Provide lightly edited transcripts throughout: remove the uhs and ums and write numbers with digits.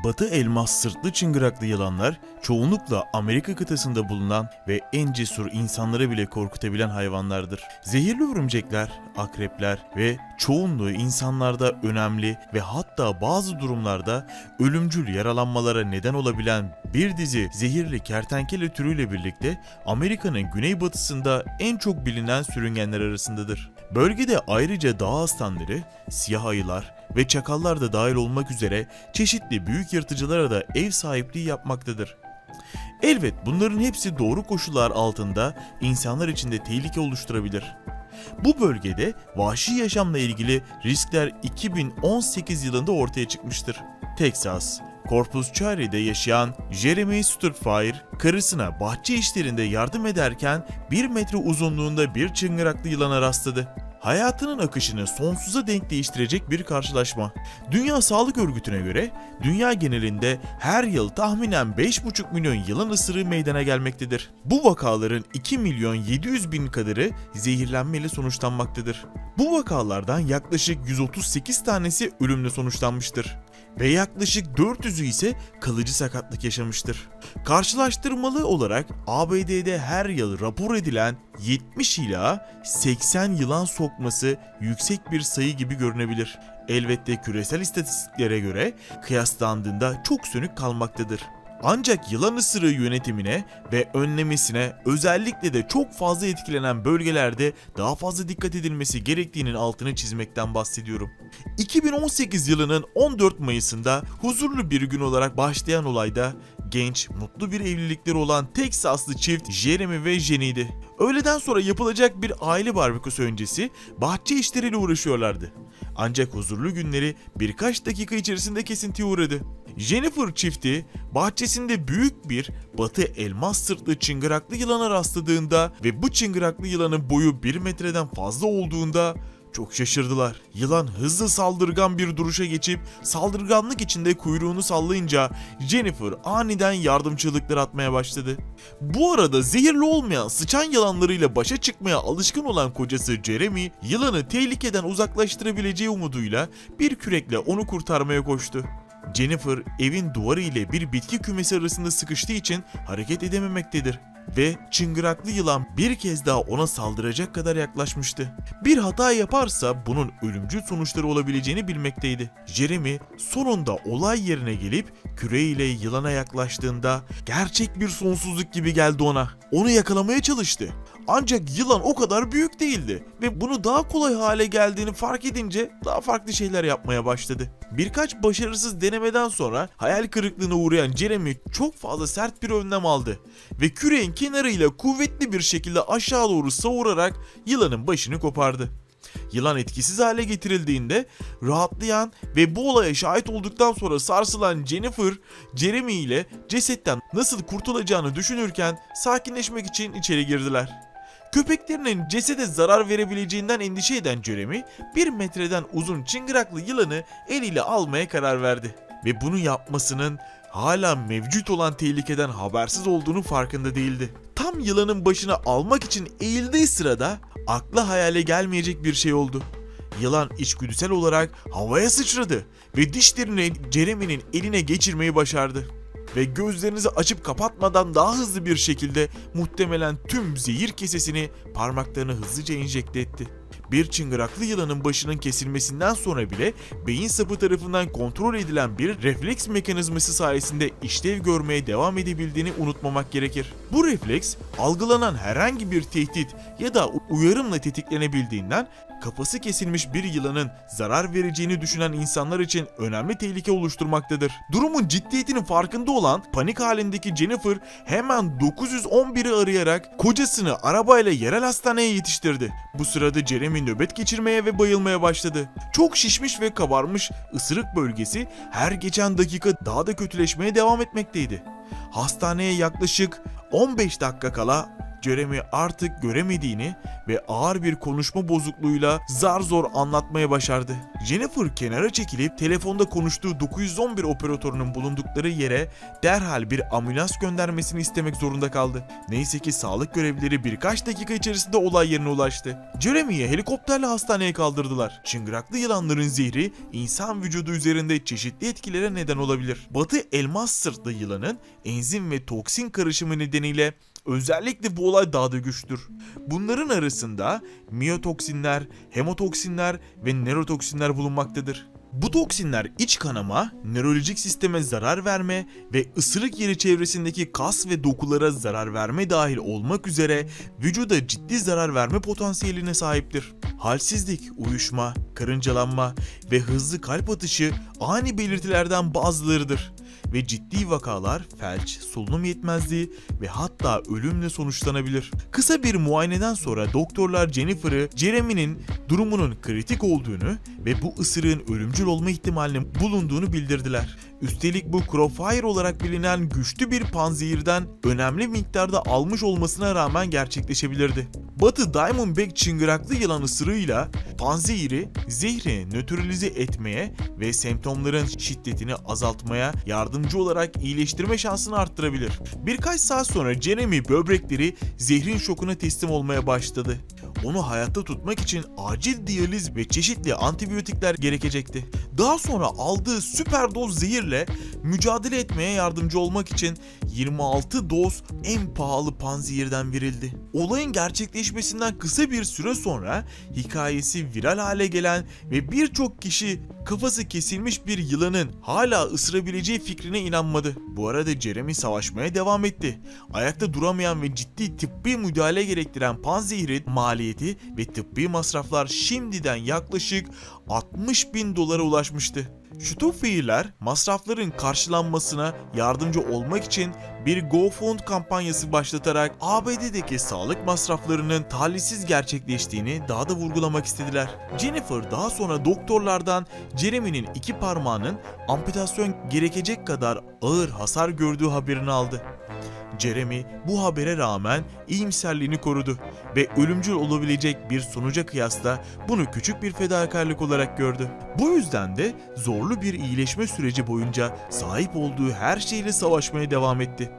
Batı elmas sırtlı çıngıraklı yılanlar çoğunlukla Amerika kıtasında bulunan ve en cesur insanları bile korkutabilen hayvanlardır. Zehirli örümcekler, akrepler ve çoğunluğu insanlarda önemli ve hatta bazı durumlarda ölümcül yaralanmalara neden olabilen bir dizi zehirli kertenkele türüyle birlikte Amerika'nın güneybatısında en çok bilinen sürüngenler arasındadır. Bölgede ayrıca dağ aslanları, siyah ayılar ve çakallar da dahil olmak üzere çeşitli büyük yırtıcılara da ev sahipliği yapmaktadır. Elbet bunların hepsi doğru koşullar altında insanlar için de tehlike oluşturabilir. Bu bölgede vahşi yaşamla ilgili riskler 2018 yılında ortaya çıkmıştır. Texas, Corpus Christi'de yaşayan Jeremy Sturtfire, karısına bahçe işlerinde yardım ederken 1 metre uzunluğunda bir çıngıraklı yılana rastladı. Hayatının akışını sonsuza denk değiştirecek bir karşılaşma. Dünya Sağlık Örgütü'ne göre dünya genelinde her yıl tahminen 5,5 milyon yılan ısırığı meydana gelmektedir. Bu vakaların 2 milyon 700 bin kadarı zehirlenmeyle sonuçlanmaktadır. Bu vakalardan yaklaşık 138 tanesi ölümle sonuçlanmıştır ve yaklaşık 400'ü ise kalıcı sakatlık yaşamıştır. Karşılaştırmalı olarak ABD'de her yıl rapor edilen 70 ila 80 yılan sokması yüksek bir sayı gibi görünebilir. Elbette küresel istatistiklere göre kıyaslandığında çok sönük kalmaktadır. Ancak yılan ısırığı yönetimine ve önlemesine özellikle de çok fazla etkilenen bölgelerde daha fazla dikkat edilmesi gerektiğinin altını çizmekten bahsediyorum. 2018 yılının 14 Mayıs'ında huzurlu bir gün olarak başlayan olayda genç, mutlu bir evlilikleri olan Teksaslı çift Jeremy ve Jenny'di. Öğleden sonra yapılacak bir aile barbeküsü öncesi bahçe işleriyle uğraşıyorlardı. Ancak huzurlu günleri birkaç dakika içerisinde kesintiye uğradı. Jennifer çifti bahçesinde büyük bir batı elmas sırtlı çıngıraklı yılana rastladığında ve bu çıngıraklı yılanın boyu 1 metreden fazla olduğunda çok şaşırdılar. Yılan hızlı saldırgan bir duruşa geçip saldırganlık içinde kuyruğunu sallayınca Jennifer aniden yardım çığlıkları atmaya başladı. Bu arada zehirli olmayan sıçan yılanlarıyla başa çıkmaya alışkın olan kocası Jeremy, yılanı tehlikeden uzaklaştırabileceği umuduyla bir kürekle onu kurtarmaya koştu. Jennifer evin duvarı ile bir bitki kümesi arasında sıkıştığı için hareket edememektedir ve çıngıraklı yılan bir kez daha ona saldıracak kadar yaklaşmıştı. Bir hata yaparsa bunun ölümcül sonuçları olabileceğini bilmekteydi. Jeremy sonunda olay yerine gelip küreğiyle yılana yaklaştığında gerçek bir sonsuzluk gibi geldi ona. Onu yakalamaya çalıştı. Ancak yılan o kadar büyük değildi ve bunu daha kolay hale geldiğini fark edince daha farklı şeyler yapmaya başladı. Birkaç başarısız denemeden sonra hayal kırıklığına uğrayan Jeremy çok fazla sert bir önlem aldı ve küreğin kenarıyla kuvvetli bir şekilde aşağı doğru savurarak yılanın başını kopardı. Yılan etkisiz hale getirildiğinde rahatlayan ve bu olaya şahit olduktan sonra sarsılan Jennifer, Jeremy ile cesetten nasıl kurtulacağını düşünürken sakinleşmek için içeri girdiler. Köpeklerinin cesede zarar verebileceğinden endişe eden Jeremy, 1 metreden uzun çıngıraklı yılanı eliyle almaya karar verdi. Ve bunu yapmasının hala mevcut olan tehlikeden habersiz olduğunu farkında değildi. Tam yılanın başına almak için eğildiği sırada akla hayale gelmeyecek bir şey oldu. Yılan içgüdüsel olarak havaya sıçradı ve dişlerini Jeremy'nin eline geçirmeyi başardı. Ve gözlerinizi açıp kapatmadan daha hızlı bir şekilde muhtemelen tüm zehir kesesini parmaklarına hızlıca enjekte etti. Bir çıngıraklı yılanın başının kesilmesinden sonra bile beyin sapı tarafından kontrol edilen bir refleks mekanizması sayesinde işlev görmeye devam edebildiğini unutmamak gerekir. Bu refleks algılanan herhangi bir tehdit ya da uyarımla tetiklenebildiğinden kafası kesilmiş bir yılanın zarar vereceğini düşünen insanlar için önemli tehlike oluşturmaktadır. Durumun ciddiyetinin farkında olan panik halindeki Jennifer hemen 911'i arayarak kocasını arabayla yerel hastaneye yetiştirdi. Bu sırada Jeremy nöbet geçirmeye ve bayılmaya başladı. Çok şişmiş ve kabarmış ısırık bölgesi her geçen dakika daha da kötüleşmeye devam etmekteydi. Hastaneye yaklaşık 15 dakika kala Jeremy artık göremediğini ve ağır bir konuşma bozukluğuyla zar zor anlatmaya başardı. Jennifer kenara çekilip telefonda konuştuğu 911 operatörünün bulundukları yere derhal bir ambulans göndermesini istemek zorunda kaldı. Neyse ki sağlık görevlileri birkaç dakika içerisinde olay yerine ulaştı. Jeremy'yi helikopterle hastaneye kaldırdılar. Çıngıraklı yılanların zehri insan vücudu üzerinde çeşitli etkilere neden olabilir. Batı elmas sırtlı yılanın enzim ve toksin karışımı nedeniyle özellikle bu olay daha da güçtür. Bunların arasında miyotoksinler, hemotoksinler ve nörotoksinler bulunmaktadır. Bu toksinler iç kanama, nörolojik sisteme zarar verme ve ısırık yeri çevresindeki kas ve dokulara zarar verme dahil olmak üzere vücuda ciddi zarar verme potansiyeline sahiptir. Halsizlik, uyuşma, karıncalanma ve hızlı kalp atışı ani belirtilerden bazılarıdır ve ciddi vakalar felç, solunum yetmezliği ve hatta ölümle sonuçlanabilir. Kısa bir muayeneden sonra doktorlar Jennifer'ı Jeremy'nin durumunun kritik olduğunu ve bu ısırığın ölümcül olma ihtimalinin bulunduğunu bildirdiler. Üstelik bu Crowfire olarak bilinen güçlü bir panzehirden önemli miktarda almış olmasına rağmen gerçekleşebilirdi. Batı Diamondback çıngıraklı yılan ısırığıyla panzehiri zehri nötralize etmeye ve semptomların şiddetini azaltmaya yardımcı olarak iyileştirme şansını arttırabilir. Birkaç saat sonra Jeremy böbrekleri zehrin şokuna teslim olmaya başladı. Onu hayatta tutmak için acil diyaliz ve çeşitli antibiyotikler gerekecekti. Daha sonra aldığı süper doz zehirle mücadele etmeye yardımcı olmak için 26 doz en pahalı panzehirden verildi. Olayın gerçekleşmesinden kısa bir süre sonra hikayesi viral hale gelen ve birçok kişi kafası kesilmiş bir yılanın hala ısırabileceği fikrine inanmadı. Bu arada Jeremy savaşmaya devam etti. Ayakta duramayan ve ciddi tıbbi müdahale gerektiren panzehirin maliyeti ve tıbbi masraflar şimdiden yaklaşık 60.000 dolara ulaşmıştı. Stoffi'ler masrafların karşılanmasına yardımcı olmak için bir GoFund kampanyası başlatarak ABD'deki sağlık masraflarının talihsiz gerçekleştiğini daha da vurgulamak istediler. Jennifer daha sonra doktorlardan Jeremy'nin iki parmağının amputasyon gerekecek kadar ağır hasar gördüğü haberini aldı. Jeremy bu habere rağmen iyimserliğini korudu ve ölümcül olabilecek bir sonuca kıyasla bunu küçük bir fedakarlık olarak gördü. Bu yüzden de zorlu bir iyileşme süreci boyunca sahip olduğu her şeyle savaşmaya devam etti.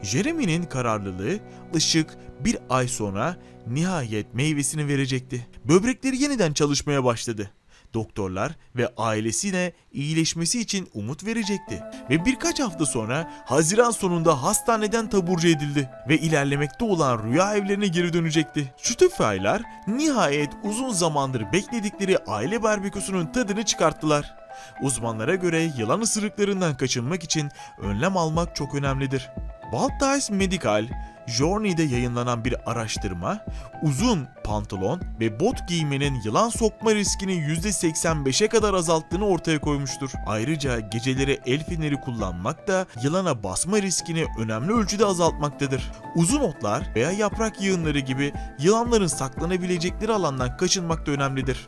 Jeremy'nin kararlılığı ışık bir ay sonra nihayet meyvesini verecekti. Böbrekleri yeniden çalışmaya başladı. Doktorlar ve ailesine iyileşmesi için umut verecekti ve birkaç hafta sonra Haziran sonunda hastaneden taburcu edildi ve ilerlemekte olan rüya evlerine geri dönecekti. Stoffi'ler nihayet uzun zamandır bekledikleri aile barbeküsünün tadını çıkarttılar. Uzmanlara göre yılan ısırıklarından kaçınmak için önlem almak çok önemlidir. Baltice Medical Journey'de yayınlanan bir araştırma, uzun pantolon ve bot giymenin yılan sokma riskini %85'e kadar azalttığını ortaya koymuştur. Ayrıca geceleri el feneri kullanmak da yılana basma riskini önemli ölçüde azaltmaktadır. Uzun otlar veya yaprak yığınları gibi yılanların saklanabilecekleri alandan kaçınmak da önemlidir.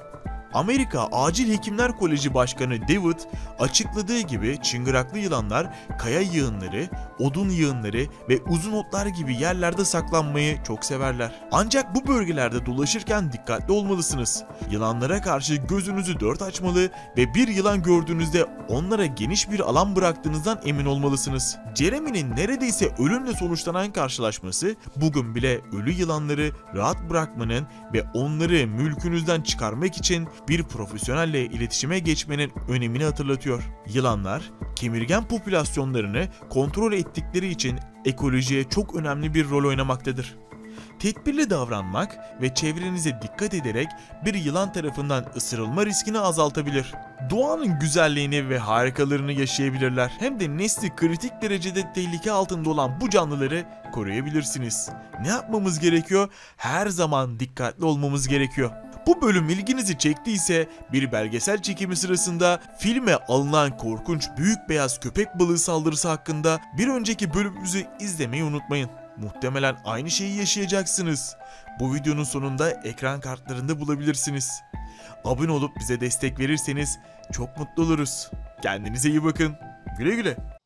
Amerika Acil Hekimler Koleji Başkanı David açıkladığı gibi çıngıraklı yılanlar kaya yığınları, odun yığınları ve uzun otlar gibi yerlerde saklanmayı çok severler. Ancak bu bölgelerde dolaşırken dikkatli olmalısınız. Yılanlara karşı gözünüzü dört açmalı ve bir yılan gördüğünüzde onlara geniş bir alan bıraktığınızdan emin olmalısınız. Jeremy'nin neredeyse ölümle sonuçlanan karşılaşması bugün bile ölü yılanları rahat bırakmanın ve onları mülkünüzden çıkarmak için bir profesyonelle iletişime geçmenin önemini hatırlatıyor. Yılanlar, kemirgen popülasyonlarını kontrol ettikleri için ekolojiye çok önemli bir rol oynamaktadır. Tedbirli davranmak ve çevrenize dikkat ederek bir yılan tarafından ısırılma riskini azaltabilir. Doğanın güzelliğini ve harikalarını yaşayabilirler. Hem de nesli kritik derecede tehlike altında olan bu canlıları koruyabilirsiniz. Ne yapmamız gerekiyor? Her zaman dikkatli olmamız gerekiyor. Bu bölüm ilginizi çektiyse bir belgesel çekimi sırasında filme alınan korkunç büyük beyaz köpek balığı saldırısı hakkında bir önceki bölümümüzü izlemeyi unutmayın. Muhtemelen aynı şeyi yaşayacaksınız. Bu videonun sonunda ekran kartlarında bulabilirsiniz. Abone olup bize destek verirseniz çok mutlu oluruz. Kendinize iyi bakın. Güle güle.